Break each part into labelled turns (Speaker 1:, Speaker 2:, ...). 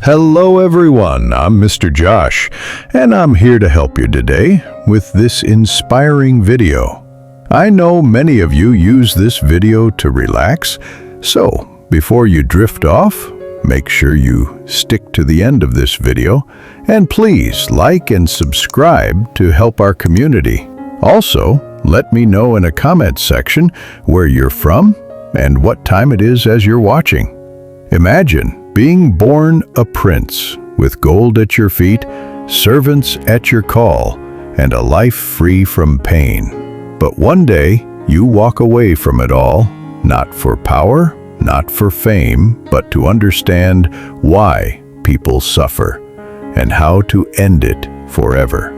Speaker 1: Hello everyone, I'm Mr. Josh, and I'm here to help you today with this inspiring video. I know many of you use this video to relax, so before you drift off, make sure you stick to the end of this video, and please like and subscribe to help our community. Also, let me know in a comment section where you're from and what time it is as you're watching. Imagine being born a prince with gold at your feet, servants at your call, and a life free from pain. But one day, you walk away from it all, not for power, not for fame, but to understand why people suffer and how to end it forever.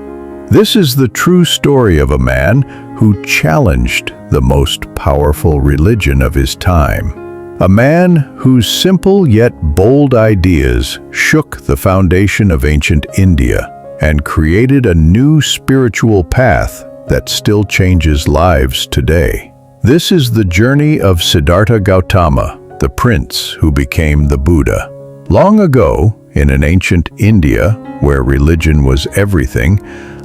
Speaker 1: This is the true story of a man who challenged the most powerful religion of his time. A man whose simple yet bold ideas shook the foundation of ancient India and created a new spiritual path that still changes lives today. This is the journey of Siddhartha Gautama, the prince who became the Buddha. Long ago, in an ancient India where religion was everything,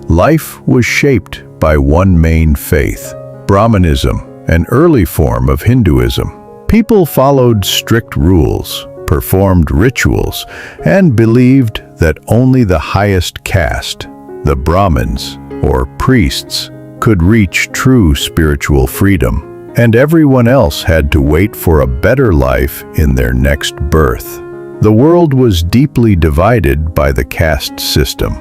Speaker 1: life was shaped by one main faith, Brahmanism, an early form of Hinduism. People followed strict rules, performed rituals, and believed that only the highest caste, the Brahmins or priests, could reach true spiritual freedom, and everyone else had to wait for a better life in their next birth. The world was deeply divided by the caste system.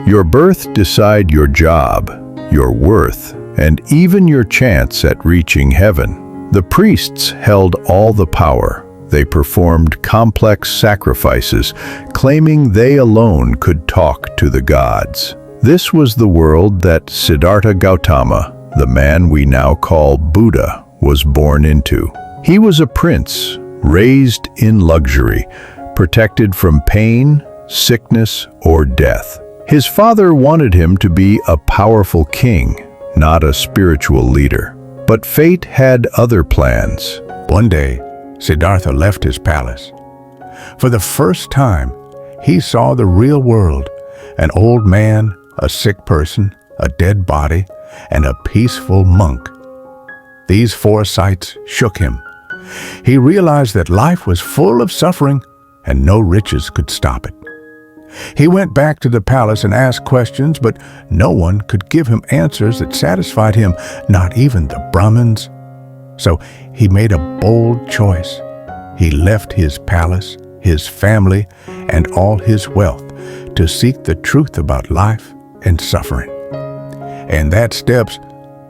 Speaker 1: Your birth decided your job, your worth, and even your chance at reaching heaven. The priests held all the power. They performed complex sacrifices, claiming they alone could talk to the gods. This was the world that Siddhartha Gautama, the man we now call Buddha, was born into. He was a prince, raised in luxury, protected from pain, sickness, or death. His father wanted him to be a powerful king, not a spiritual leader. But fate had other plans.
Speaker 2: One day, Siddhartha left his palace. For the first time, he saw the real world, an old man, a sick person, a dead body, and a peaceful monk. These four sights shook him. He realized that life was full of suffering and no riches could stop it. He went back to the palace and asked questions, but no one could give him answers that satisfied him, not even the Brahmins. So he made a bold choice. He left his palace, his family, and all his wealth to seek the truth about life and suffering. And that steps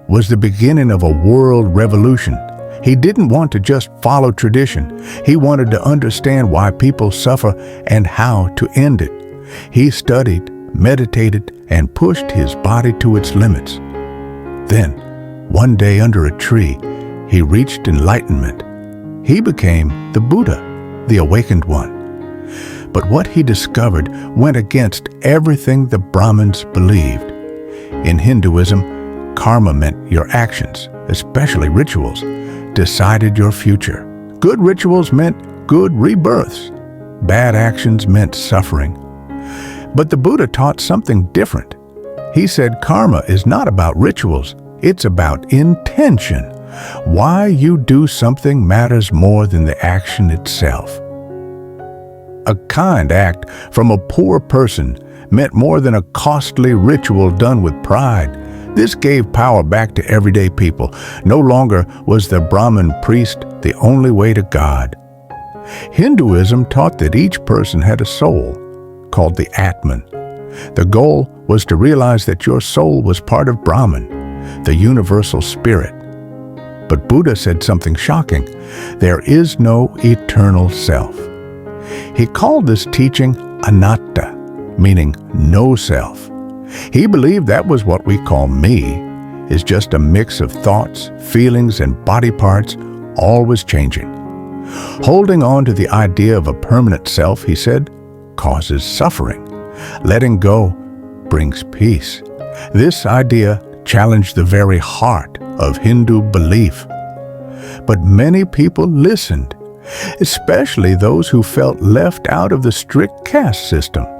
Speaker 2: was the beginning of a world revolution. He didn't want to just follow tradition. He wanted to understand why people suffer and how to end it. He studied, meditated, and pushed his body to its limits. Then, one day under a tree, he reached enlightenment. He became the Buddha, the awakened one. But what he discovered went against everything the Brahmins believed. In Hinduism, karma meant your actions, especially rituals, decided your future. Good rituals meant good rebirths. Bad actions meant suffering. But the Buddha taught something different. He said karma is not about rituals, it's about intention. Why you do something matters more than the action itself. A kind act from a poor person meant more than a costly ritual done with pride. This gave power back to everyday people. No longer was the Brahmin priest the only way to God. Hinduism taught that each person had a soul, called the Atman. The goal was to realize that your soul was part of Brahman, the universal spirit. But Buddha said something shocking. There is no eternal self. He called this teaching anatta, meaning no self. He believed that was what we call me, is just a mix of thoughts, feelings, and body parts, always changing. Holding on to the idea of a permanent self, he said, causes suffering. Letting go brings peace. This idea challenged the very heart of Hindu belief. But many people listened. especially those who felt left out of the strict caste system.